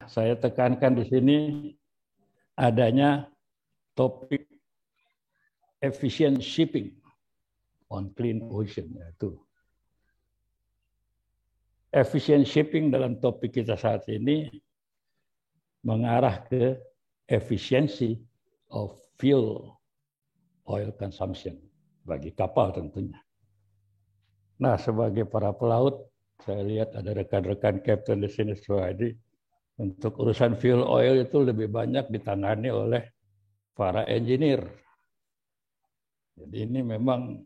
Saya tekankan di sini adanya topik efficient shipping on clean ocean, yaitu efficient shipping dalam topik kita saat ini mengarah ke efisiensi of fuel oil consumption bagi kapal tentunya. Nah, sebagai para pelaut, saya lihat ada rekan-rekan kapten di sini, jadi untuk urusan fuel oil itu lebih banyak ditangani oleh para engineer. Jadi ini memang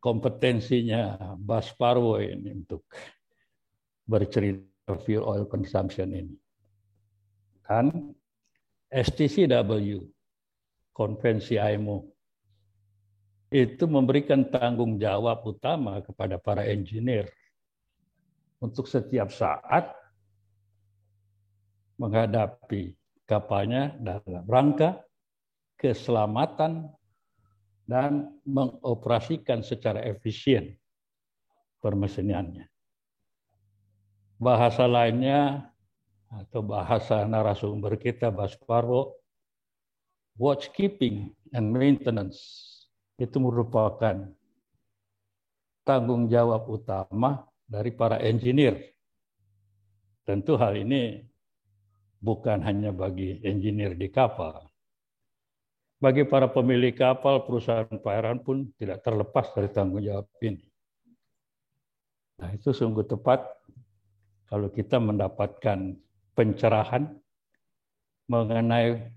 kompetensinya Bas Parwo ini untuk bercerita fuel oil consumption ini. Dan STCW, Konvensi IMO, itu memberikan tanggung jawab utama kepada para engineer untuk setiap saat menghadapi kapalnya dalam rangka keselamatan dan mengoperasikan secara efisien permesiniannya. Bahasa lainnya atau bahasa narasumber kita, Bas Parwo, watchkeeping and maintenance itu merupakan tanggung jawab utama dari para engineer. Tentu hal ini bukan hanya bagi engineer di kapal. Bagi para pemilik kapal, perusahaan pelayaran pun tidak terlepas dari tanggung jawab ini. Nah, itu sungguh tepat kalau kita mendapatkan pencerahan mengenai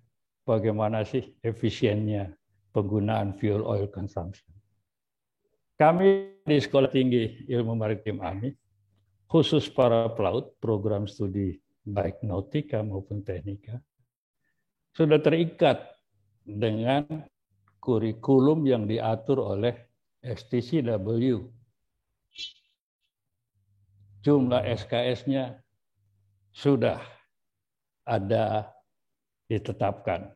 bagaimana sih efisiennya penggunaan fuel oil consumption. Kami di Sekolah Tinggi Ilmu Maritim AMI, khusus para pelaut, program studi baik nautika maupun teknika, sudah terikat dengan kurikulum yang diatur oleh STCW. Jumlah SKS-nya sudah ada ditetapkan,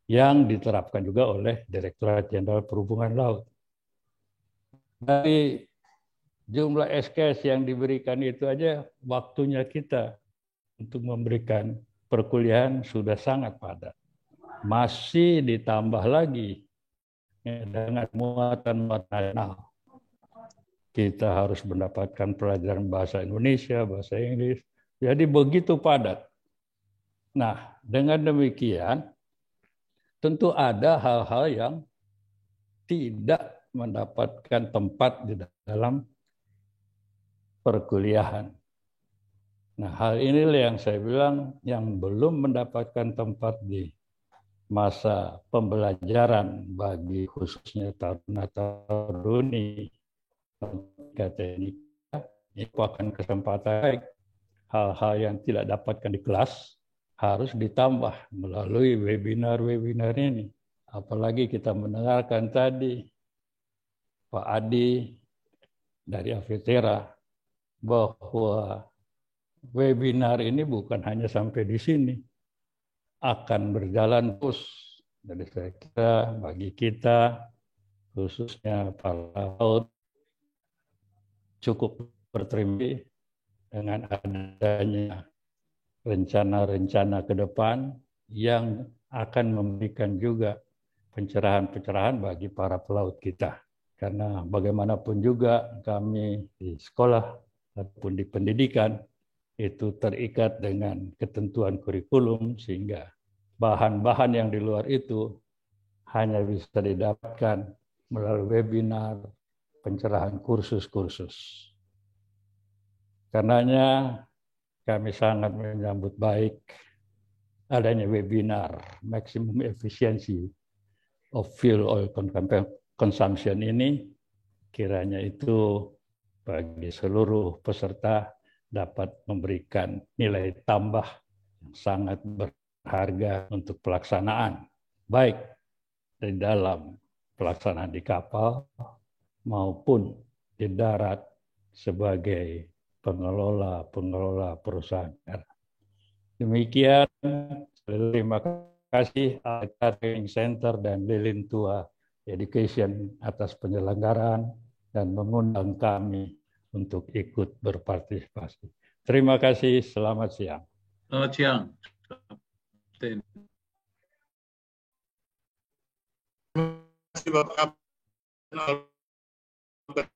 yang diterapkan juga oleh Direktorat Jenderal Perhubungan Laut. Dari jumlah SKS yang diberikan itu aja, waktunya kita untuk memberikan perkuliahan sudah sangat padat. Masih ditambah lagi dengan muatan nasional. Kita harus mendapatkan pelajaran bahasa Indonesia, bahasa Inggris. Jadi begitu padat. Nah, dengan demikian, tentu ada hal-hal yang tidak mendapatkan tempat di dalam perkuliahan. Nah, hal inilah yang saya bilang yang belum mendapatkan tempat di masa pembelajaran bagi khususnya taruna-taruni teknika. Ini merupakan kesempatan baik. Hal-hal yang tidak dapatkan di kelas harus ditambah melalui webinar-webinar ini. Apalagi kita mendengarkan tadi Pak Adi dari Avitera bahwa webinar ini bukan hanya sampai di sini, akan berjalan terus. Jadi saya kira bagi kita, khususnya para pelaut, cukup berterima kasih dengan adanya rencana-rencana ke depan yang akan memberikan juga pencerahan-pencerahan bagi para pelaut kita. Karena bagaimanapun juga kami di sekolah ataupun di pendidikan itu terikat dengan ketentuan kurikulum, sehingga bahan-bahan yang di luar itu hanya bisa didapatkan melalui webinar, pencerahan kursus-kursus. Karenanya kami sangat menyambut baik adanya webinar Maximum Efficiency of Fuel Oil Consumption ini, kiranya itu bagi seluruh peserta dapat memberikan nilai tambah yang sangat berharga untuk pelaksanaan, baik di dalam pelaksanaan di kapal maupun di darat sebagai pengelola perusahaan. Demikian, terima kasih Alta Training Center dan Lilin Tua Education atas penyelenggaraan dan mengundang kami untuk ikut berpartisipasi. Terima kasih, selamat siang. Selamat siang. Terima kasih Bapak Kapten Albert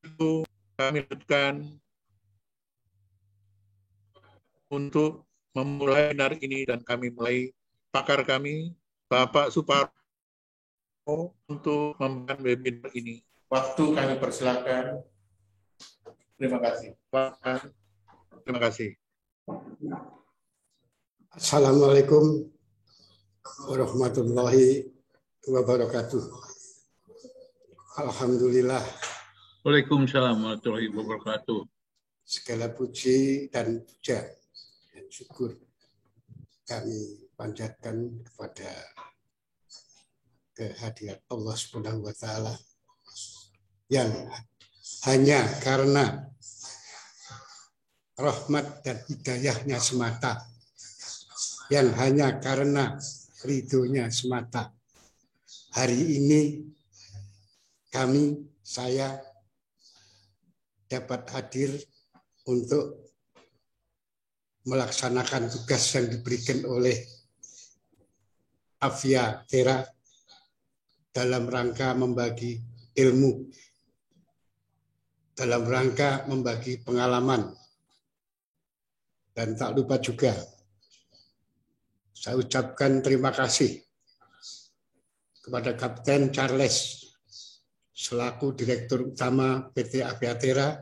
itu kami lanjutkan untuk memulai webinar ini dan kami mulai pakar kami Bapak Suparno untuk membuat webinar ini. Waktu kami persilakan. Terima kasih. Terima kasih. Assalamualaikum warahmatullahi wabarakatuh. Alhamdulillah. Waalaikumsalam warahmatullahi wabarakatuh. Segala puji dan puja dan syukur kami panjatkan kepada kehadirat Allah Subhanahu wa taala yang hanya karena rahmat dan hidayahnya semata, yang hanya karena ridhonya semata, hari ini saya dapat hadir untuk melaksanakan tugas yang diberikan oleh Aviatera dalam rangka membagi ilmu, dalam rangka membagi pengalaman. Dan tak lupa juga saya ucapkan terima kasih kepada Kapten Charles selaku Direktur Utama PT Aviatera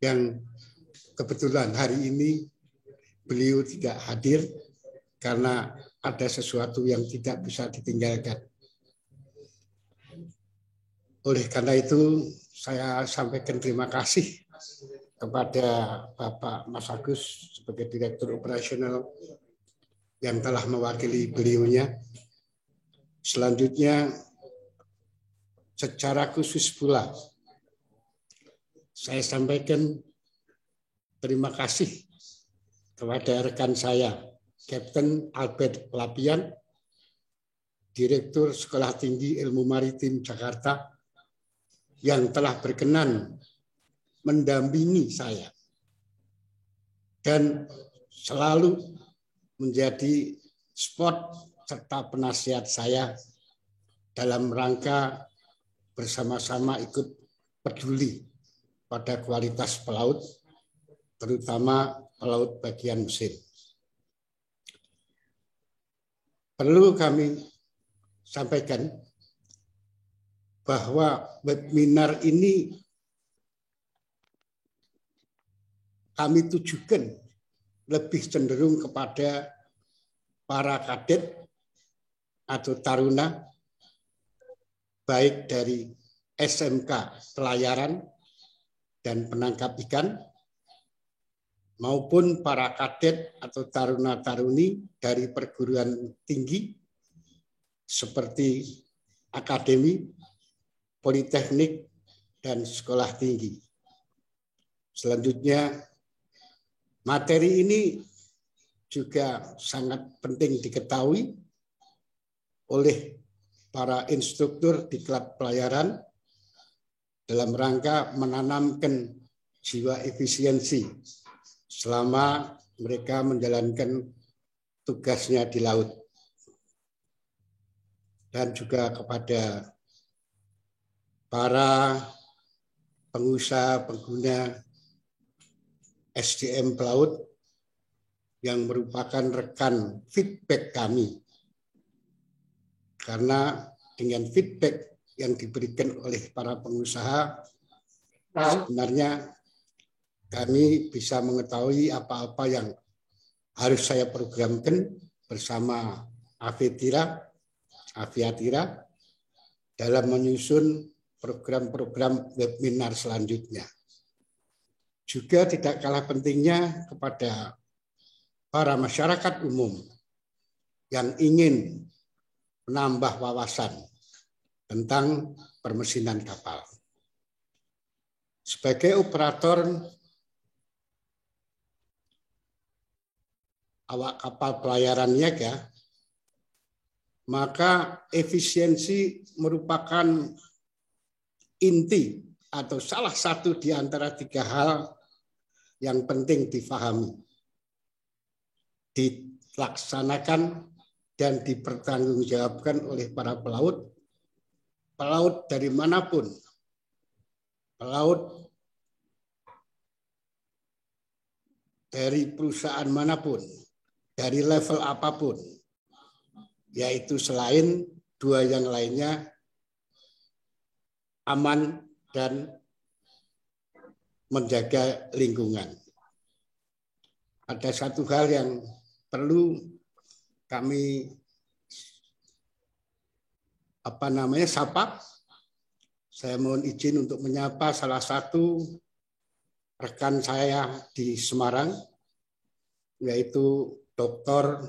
yang kebetulan hari ini beliau tidak hadir karena ada sesuatu yang tidak bisa ditinggalkan. Oleh karena itu, saya sampaikan terima kasih kepada Bapak Mas Agus sebagai Direktur Operasional yang telah mewakili beliaunya. Selanjutnya, secara khusus pula, saya sampaikan terima kasih kepada rekan saya, Kapten Albert Lapian, Direktur Sekolah Tinggi Ilmu Maritim Jakarta, yang telah berkenan mendampingi saya dan selalu menjadi spot serta penasihat saya dalam rangka bersama-sama ikut peduli pada kualitas pelaut, terutama pelaut bagian mesin. Perlu kami sampaikan bahwa webinar ini kami tujukan lebih cenderung kepada para kadet atau taruna, baik dari SMK Pelayaran dan Penangkap Ikan, maupun para kadet atau taruna-taruni dari perguruan tinggi seperti akademi, politeknik, dan sekolah tinggi. Selanjutnya, materi ini juga sangat penting diketahui oleh para instruktur di klub pelayaran dalam rangka menanamkan jiwa efisiensi selama mereka menjalankan tugasnya di laut. Dan juga kepada para pengusaha pengguna SDM pelaut yang merupakan rekan feedback kami. Karena dengan feedback yang diberikan oleh para pengusaha, sebenarnya kami bisa mengetahui apa-apa yang harus saya programkan bersama Aviatera dalam menyusun program-program webinar selanjutnya. Juga tidak kalah pentingnya kepada para masyarakat umum yang ingin menambah wawasan tentang permesinan kapal. Sebagai operator awak kapal pelayaran niaga, maka efisiensi merupakan inti atau salah satu di antara 3 hal yang penting difahami, dilaksanakan, dan dipertanggungjawabkan oleh para pelaut dari manapun, pelaut dari perusahaan manapun, dari level apapun, yaitu selain 2 yang lainnya, aman dan menjaga lingkungan. Ada satu hal yang perlu kami sapa. Saya mohon izin untuk menyapa salah satu rekan saya di Semarang, yaitu Dr.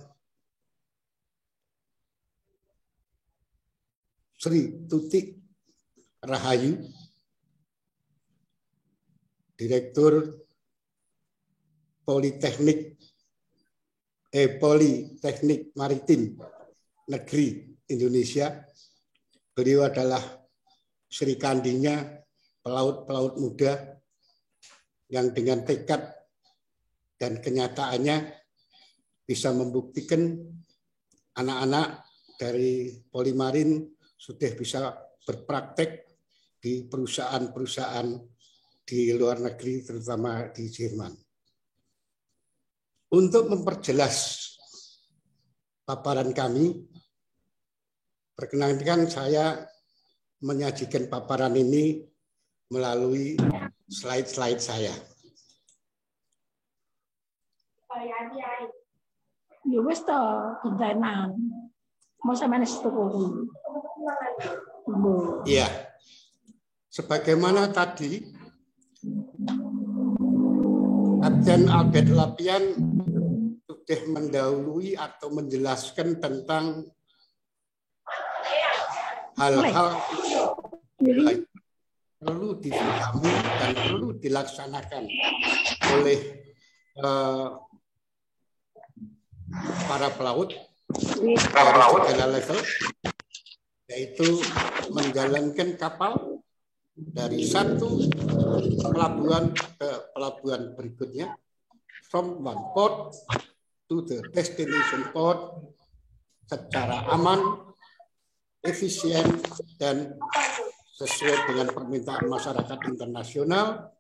Sri Tutik Rahayu, Direktur Politeknik Maritim Negeri Indonesia. Beliau adalah Sri Kandinya pelaut-pelaut muda yang dengan tekad dan kenyataannya bisa membuktikan anak-anak dari Polimarin sudah bisa berpraktek di perusahaan-perusahaan di luar negeri, terutama di Jerman. Untuk memperjelas paparan kami, perkenankan saya menyajikan paparan ini melalui slide-slide saya. Ya wis to, pindahan. Mau sampeyan setuju. Iya. Sebagaimana tadi Kapten Albert Lapian sudah mendahului atau menjelaskan tentang hal-hal yang perlu difahami dan perlu dilaksanakan oleh para pelaut dari segala level, yaitu menjalankan kapal dari satu pelabuhan ke pelabuhan berikutnya, from one port to the destination port, secara aman, efisien, dan sesuai dengan permintaan masyarakat internasional.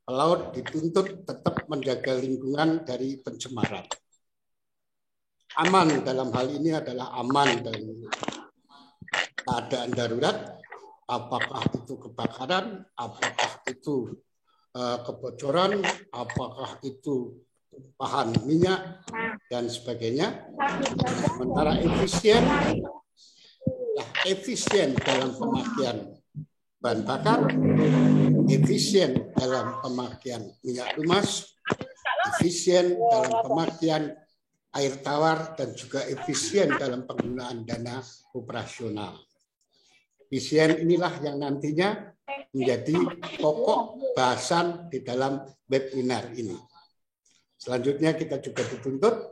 Pelaut dituntut tetap menjaga lingkungan dari pencemaran. Aman dalam hal ini adalah aman dari keadaan darurat, apakah itu kebakaran, apakah itu kebocoran, apakah itu tumpahan minyak, dan sebagainya. Sementara efisien dalam pemakaian bahan bakar, efisien dalam pemakaian minyak lumas, efisien dalam pemakaian air tawar, dan juga efisien dalam penggunaan dana operasional. Efisien inilah yang nantinya menjadi pokok bahasan di dalam webinar ini. Selanjutnya kita juga dituntut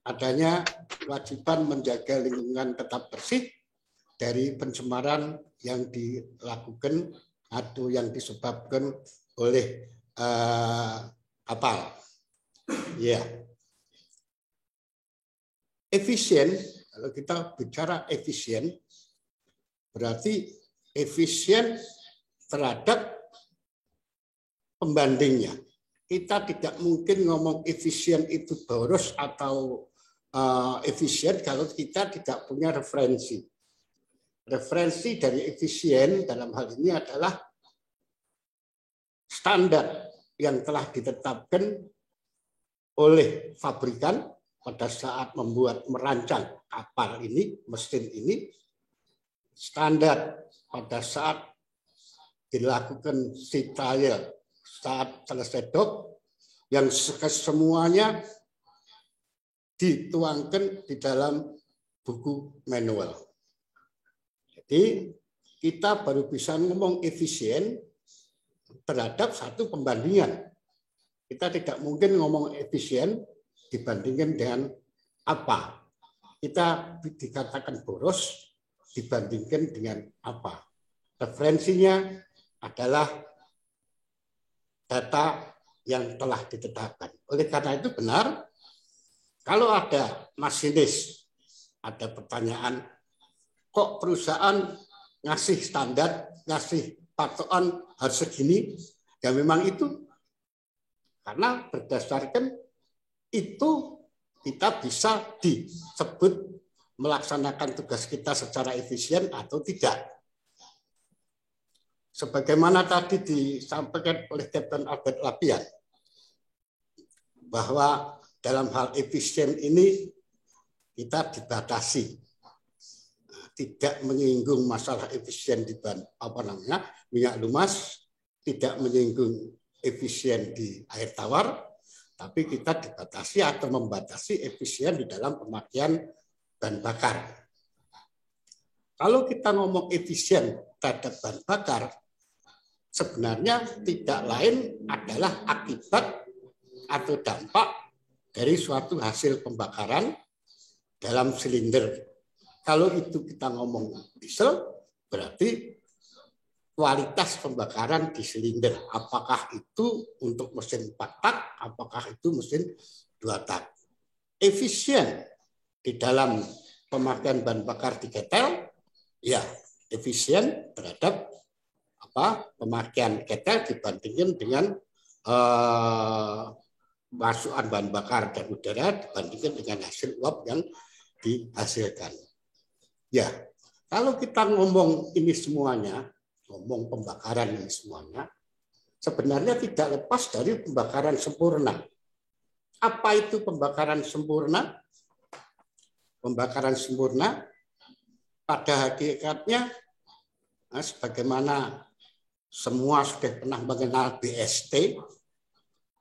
adanya kewajiban menjaga lingkungan tetap bersih dari pencemaran yang dilakukan atau yang disebabkan oleh kapal. Ya. Efisien, kalau kita bicara efisien, berarti efisien terhadap pembandingnya. Kita tidak mungkin ngomong efisien itu boros atau efisien kalau kita tidak punya referensi. Referensi dari efisien dalam hal ini adalah standar yang telah ditetapkan oleh pabrikan pada saat merancang kapal ini, mesin ini, standar pada saat dilakukan sea trial, saat selesai dok, yang semuanya dituangkan di dalam buku manual. Jadi kita baru bisa ngomong efisien terhadap satu pembandingan. Kita tidak mungkin ngomong efisien dibandingkan dengan apa. Kita dikatakan boros dibandingkan dengan apa. Referensinya adalah data yang telah ditetapkan. Oleh karena itu benar, kalau ada masinis, ada pertanyaan, kok perusahaan ngasih standar, ngasih patokan harus segini, ya memang itu. Karena berdasarkan itu kita bisa disebut melaksanakan tugas kita secara efisien atau tidak. Sebagaimana tadi disampaikan oleh Kapten Albert Lapian, bahwa dalam hal efisien ini kita dibatasi, tidak menyinggung masalah efisien di minyak lumas, tidak menyinggung efisien di air tawar, tapi kita dibatasi atau membatasi efisien di dalam pemakaian bahan bakar. Kalau kita ngomong efisien terhadap bahan bakar, sebenarnya tidak lain adalah akibat atau dampak dari suatu hasil pembakaran dalam silinder. Kalau itu kita ngomong diesel, berarti kualitas pembakaran di silinder. Apakah itu untuk mesin 4 tak, apakah itu mesin 2 tak. Efisien di dalam pemakaian bahan bakar di ketel, ya efisien terhadap pemakaian ketel dibandingkan dengan masukan bahan bakar dan udara dibandingkan dengan hasil uap yang dihasilkan. Ya, kalau kita ngomong ini semuanya, ngomong pembakaran ini semuanya, sebenarnya tidak lepas dari pembakaran sempurna. Apa itu pembakaran sempurna? Pembakaran sempurna pada hakikatnya, sebagaimana semua sudah pernah mengenal BST,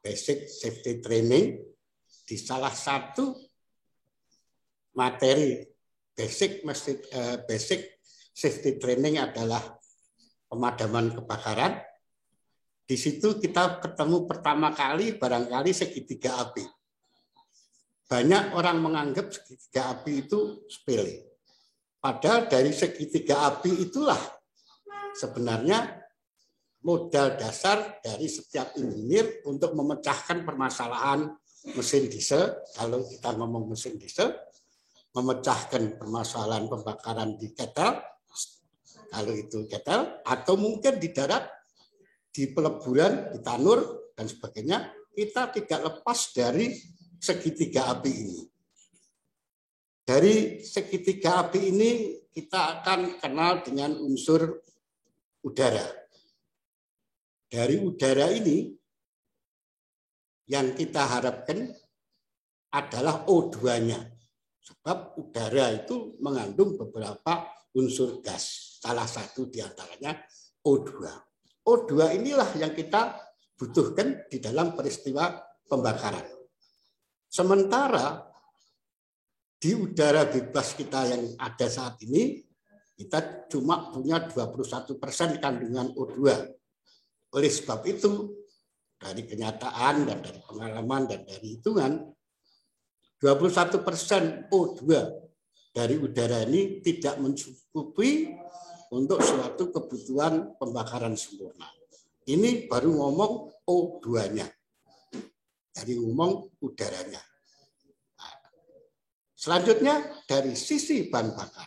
Basic Safety Training, di salah satu materi Basic Safety Training adalah pemadaman kebakaran. Di situ kita ketemu pertama kali barangkali segitiga api. Banyak orang menganggap segitiga api itu sepele. Padahal dari segitiga api itulah sebenarnya modal dasar dari setiap engineer untuk memecahkan permasalahan mesin diesel. Kalau kita ngomong mesin diesel, memecahkan permasalahan pembakaran di ketel, kalau itu ketel, atau mungkin di darat, di peleburan, di tanur, dan sebagainya, kita tidak lepas dari segitiga api ini. Dari segitiga api ini kita akan kenal dengan unsur udara. Dari udara ini yang kita harapkan adalah O2-nya. Sebab udara itu mengandung beberapa unsur gas. Salah satu diantaranya O2. O2 inilah yang kita butuhkan di dalam peristiwa pembakaran. Sementara di udara bebas kita yang ada saat ini, kita cuma punya 21% kandungan O2. Oleh sebab itu, dari kenyataan dan dari pengalaman dan dari hitungan, 21% O2 dari udara ini tidak mencukupi untuk suatu kebutuhan pembakaran sempurna. Ini baru ngomong O2-nya. Dari ngomong udaranya. Selanjutnya dari sisi bahan bakar.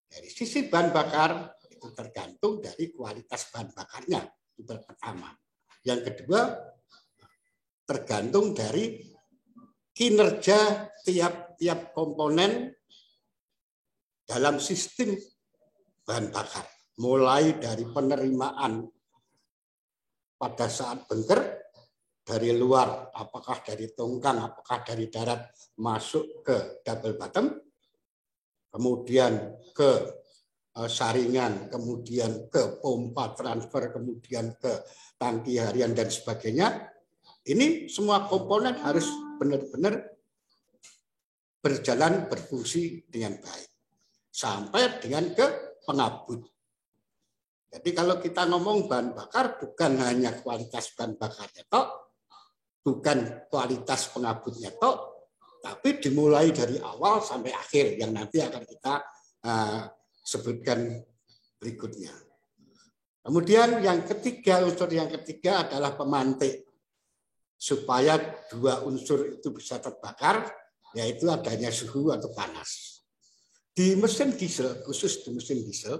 Dari sisi bahan bakar itu tergantung dari kualitas bahan bakarnya. Itu pertama. Yang kedua, tergantung dari kinerja tiap-tiap komponen dalam sistem bahan bakar. Mulai dari penerimaan pada saat bengker, dari luar, apakah dari tongkang, apakah dari darat, masuk ke double bottom, kemudian ke saringan, kemudian ke pompa transfer, kemudian ke tangki harian dan sebagainya. Ini semua komponen harus benar-benar berjalan berfungsi dengan baik sampai dengan ke pengabut. Jadi kalau kita ngomong bahan bakar bukan hanya kualitas bahan bakarnya tok, bukan kualitas pengabutnya tok, tapi dimulai dari awal sampai akhir yang nanti akan kita sebutkan berikutnya. Kemudian unsur yang ketiga adalah pemantik. Supaya dua unsur itu bisa terbakar, yaitu adanya suhu atau panas. Di mesin diesel, khusus di mesin diesel,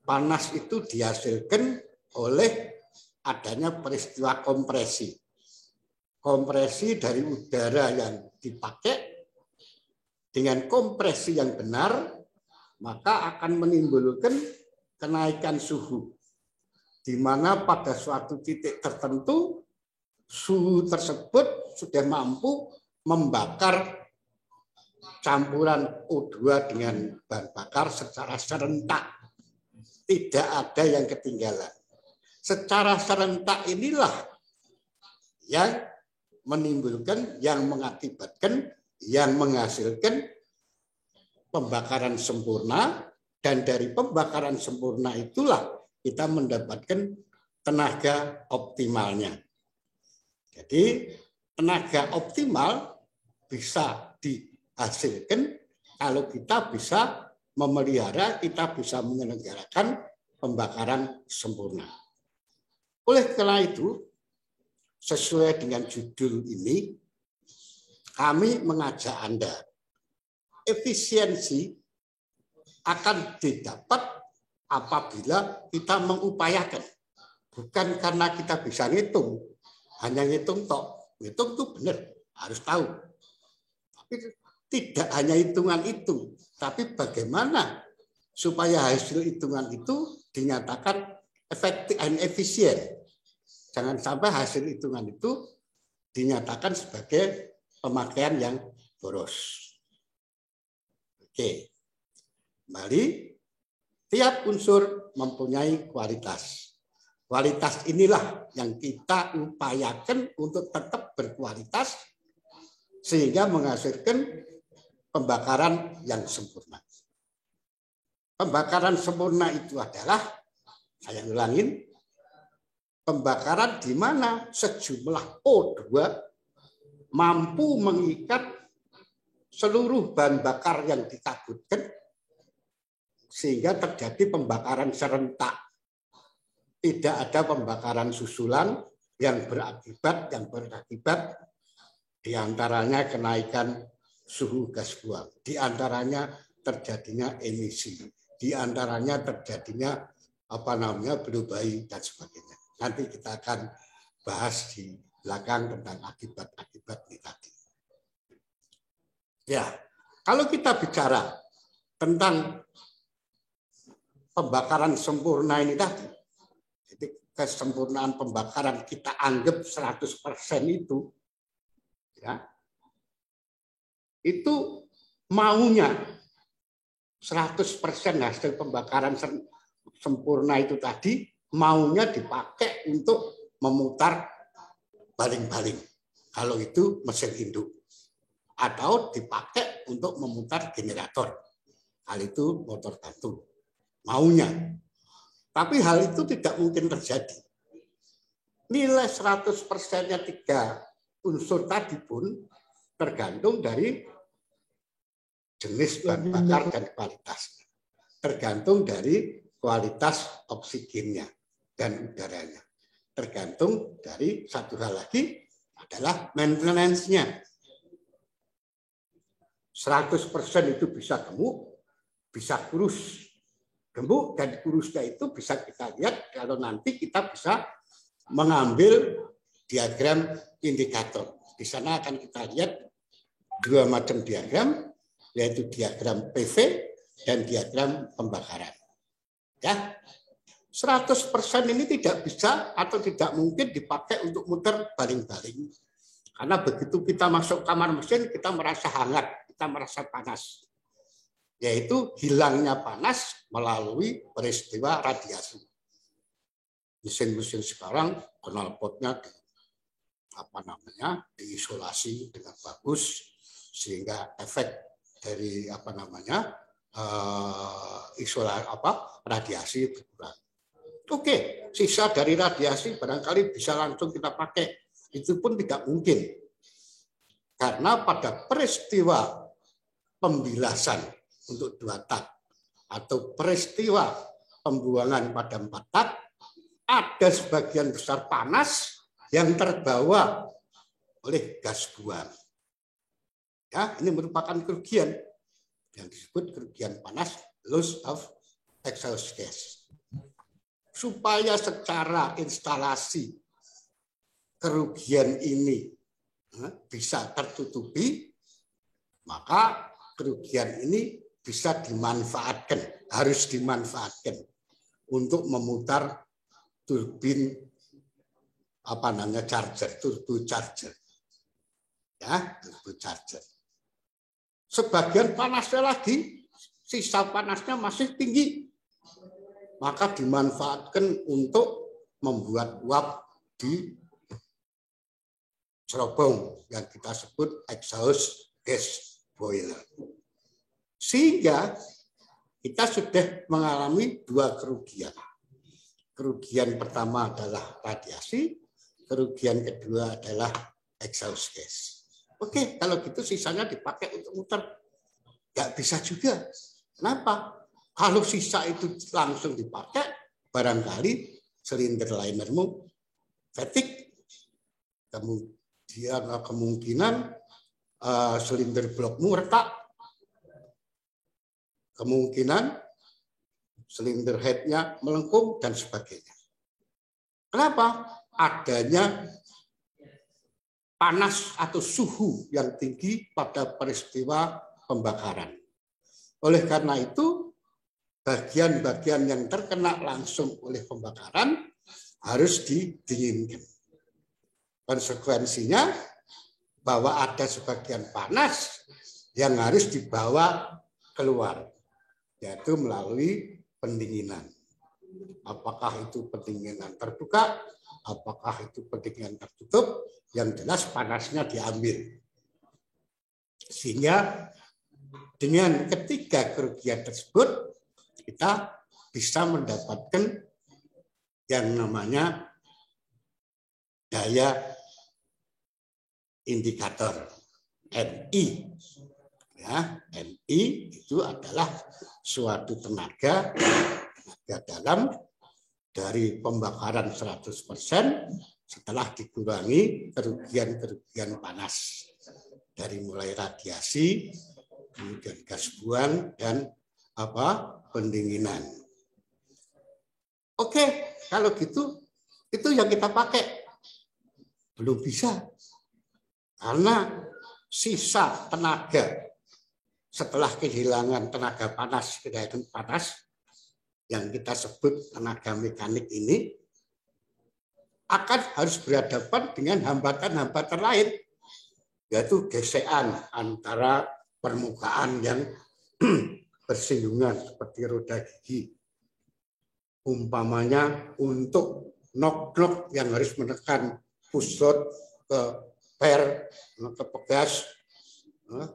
panas itu dihasilkan oleh adanya peristiwa kompresi. Kompresi dari udara yang dipakai dengan kompresi yang benar, maka akan menimbulkan kenaikan suhu. Di mana pada suatu titik tertentu, suhu tersebut sudah mampu membakar campuran O2 dengan bahan bakar secara serentak. Tidak ada yang ketinggalan. Secara serentak inilah yang menimbulkan, yang mengakibatkan, yang menghasilkan pembakaran sempurna, dan dari pembakaran sempurna itulah kita mendapatkan tenaga optimalnya. Jadi tenaga optimal bisa dihasilkan kalau kita bisa memelihara, kita bisa menyelenggarakan pembakaran sempurna. Oleh karena itu, sesuai dengan judul ini, kami mengajak Anda, efisiensi akan didapat apabila kita mengupayakan. Bukan karena kita bisa ngitung, hanya ngitung tok. Ngitung itu benar, harus tahu. Tapi tidak hanya hitungan itu, tapi bagaimana supaya hasil hitungan itu dinyatakan efektif dan efisien. Jangan sampai hasil hitungan itu dinyatakan sebagai pemakaian yang boros. Oke, kembali. Tiap unsur mempunyai kualitas. Kualitas inilah yang kita upayakan untuk tetap berkualitas sehingga menghasilkan pembakaran yang sempurna. Pembakaran sempurna itu adalah, saya ulangin, pembakaran di mana sejumlah O2 mampu mengikat seluruh bahan bakar yang ditabutkan sehingga terjadi pembakaran serentak. Tidak ada pembakaran susulan yang berakibat diantaranya kenaikan suhu gas buang, diantaranya terjadinya emisi, diantaranya terjadinya blue bayi dan sebagainya. Nanti kita akan bahas di belakang tentang akibat-akibat ini tadi. Ya, kalau kita bicara tentang pembakaran sempurna ini tadi, jadi kesempurnaan pembakaran kita anggap 100% itu, ya, itu maunya 100% hasil pembakaran sempurna itu tadi maunya dipakai untuk memutar baling-baling. Kalau itu mesin induk. Atau dipakai untuk memutar generator. Hal itu motor gantung. Maunya. Tapi hal itu tidak mungkin terjadi. Nilai 100%-nya 3 unsur tadi pun tergantung dari jenis bahan bakar dan kualitasnya. Tergantung dari kualitas oksigennya dan udaranya. Tergantung dari satu hal lagi adalah maintenance-nya. 100% itu bisa gemuk, bisa kurus. Gemuk dan kurusnya itu bisa kita lihat kalau nanti kita bisa mengambil diagram indikator. Di sana akan kita lihat 2 macam diagram, yaitu diagram PV dan diagram pembakaran. Ya, 100% ini tidak bisa atau tidak mungkin dipakai untuk muter baling-baling. Karena begitu kita masuk kamar mesin, kita merasa hangat, kita merasa panas. Yaitu hilangnya panas melalui peristiwa radiasi. Mesin-mesin sekarang knalpotnya diisolasi dengan bagus sehingga efek dari radiasi berkurang. Oke, sisa dari radiasi barangkali bisa langsung kita pakai. Itu pun tidak mungkin. Karena pada peristiwa pembilasan untuk 2 tak atau peristiwa pembuangan pada 4 tak ada sebagian besar panas yang terbawa oleh gas buang. Ya, ini merupakan kerugian yang disebut kerugian panas, loss of exhaust gas. Supaya secara instalasi kerugian ini bisa tertutupi, maka kerugian ini bisa dimanfaatkan, harus dimanfaatkan untuk memutar turbin turbo charger. Ya, turbo charger. Sebagian panasnya lagi, sisa panasnya masih tinggi, maka dimanfaatkan untuk membuat uap di cerobong yang kita sebut exhaust gas boiler. Sehingga kita sudah mengalami dua kerugian. Kerugian pertama adalah radiasi, kerugian kedua adalah exhaust gas. Oke, kalau gitu sisanya dipakai untuk muter. Nggak bisa juga. Kenapa? Kalau sisa itu langsung dipakai, barangkali silinder linermu fatigue. Kemudian kemungkinan silinder blokmu retak. Kemungkinan silinder headnya melengkung dan sebagainya. Kenapa? Adanya panas atau suhu yang tinggi pada peristiwa pembakaran. Oleh karena itu, bagian-bagian yang terkena langsung oleh pembakaran harus didinginkan. Konsekuensinya bahwa ada sebagian panas yang harus dibawa keluar, yaitu melalui pendinginan. Apakah itu pendinginan terbuka, apakah itu pendinginan tertutup, yang jelas panasnya diambil. Sehingga dengan ketiga kerugian tersebut, kita bisa mendapatkan yang namanya daya indikator, NI. Ya, NI itu adalah suatu tenaga dalam dari pembakaran 100% setelah dikurangi kerugian-kerugian panas. Dari mulai radiasi, kemudian gas buang, dan pendinginan. Oke, kalau gitu, itu yang kita pakai. Belum bisa. Karena sisa tenaga setelah kehilangan tenaga panas, yang kita sebut tenaga mekanik ini, akan harus berhadapan dengan hambatan-hambatan lain, yaitu gesekan antara permukaan yang bersinggungan seperti roda gigi. Umpamanya untuk nok-nok yang harus menekan pusat ke per, ke pegas,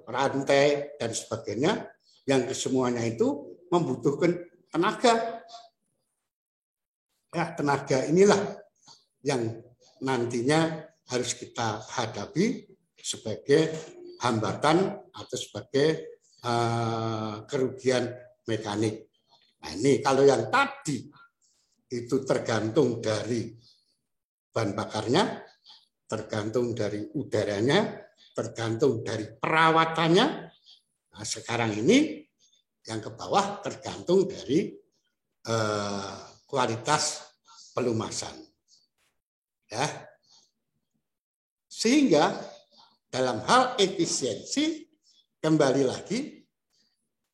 rantai, dan sebagainya, yang kesemuanya itu membutuhkan tenaga. Ya, tenaga inilah yang nantinya harus kita hadapi sebagai hambatan atau sebagai kerugian mekanik. Nah, ini kalau yang tadi itu tergantung dari bahan bakarnya, tergantung dari udaranya, tergantung dari perawatannya. Nah, sekarang ini yang ke bawah tergantung dari kualitas pelumasan. Ya. Sehingga dalam hal efisiensi, kembali lagi,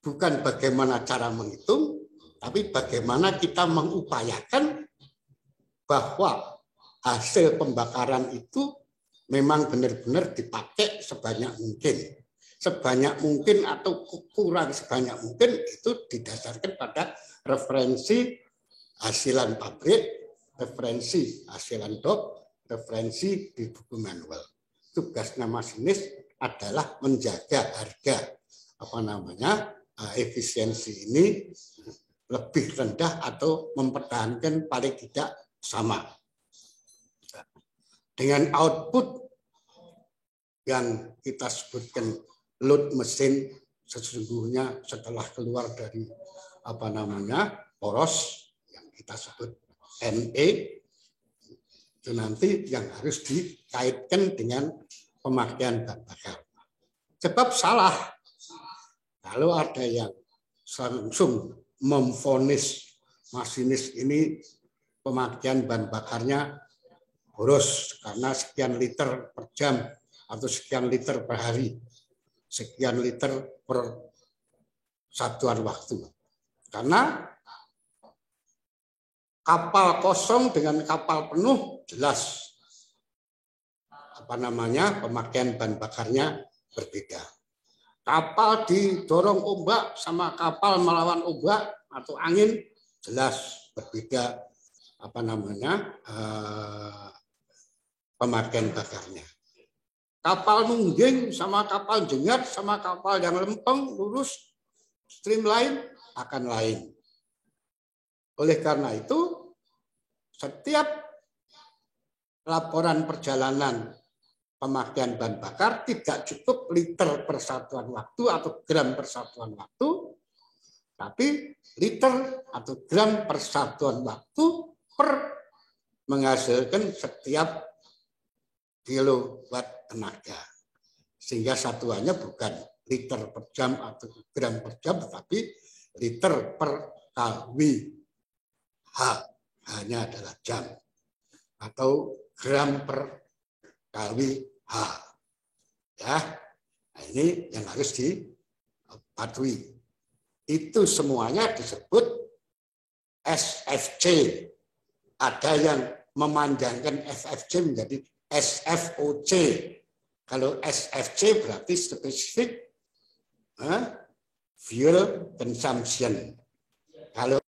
bukan bagaimana cara menghitung, tapi bagaimana kita mengupayakan bahwa hasil pembakaran itu memang benar-benar dipakai sebanyak mungkin. Sebanyak mungkin atau kurang sebanyak mungkin itu didasarkan pada referensi hasilan pabrik, referensi hasilan dok, referensi di buku manual. Tugasnya masinis adalah menjaga harga efisiensi ini lebih rendah atau mempertahankan paling tidak sama. Dengan output yang kita sebutkan load mesin sesungguhnya setelah keluar dari poros yang kita sebut NE itu nanti yang harus dikaitkan dengan pemakaian bahan bakar. Sebab salah kalau ada yang langsung memvonis masinis ini pemakaian bahan bakarnya boros karena sekian liter per jam atau sekian liter per hari, sekian liter per satuan waktu. Karena kapal kosong dengan kapal penuh jelas pemakaian bahan bakarnya berbeda. Kapal didorong ombak sama kapal melawan ombak atau angin jelas berbeda pemakaian bakarnya. Kapal nungging sama kapal jengat sama kapal yang lempeng lurus streamline akan lain. Oleh karena itu, setiap laporan perjalanan pemakaian bahan bakar tidak cukup liter per satuan waktu atau gram per satuan waktu, tapi liter atau gram per satuan waktu per menghasilkan setiap kilowatt tenaga. Sehingga satuannya bukan liter per jam atau gram per jam, tetapi liter per kW. Hanya adalah jam atau gram per kWh. Ya, nah ini yang harus dipatuhi. Itu semuanya disebut SFC. Ada yang memanjangkan SFC menjadi SFOC. Kalau SFC berarti specific fuel consumption. Kalau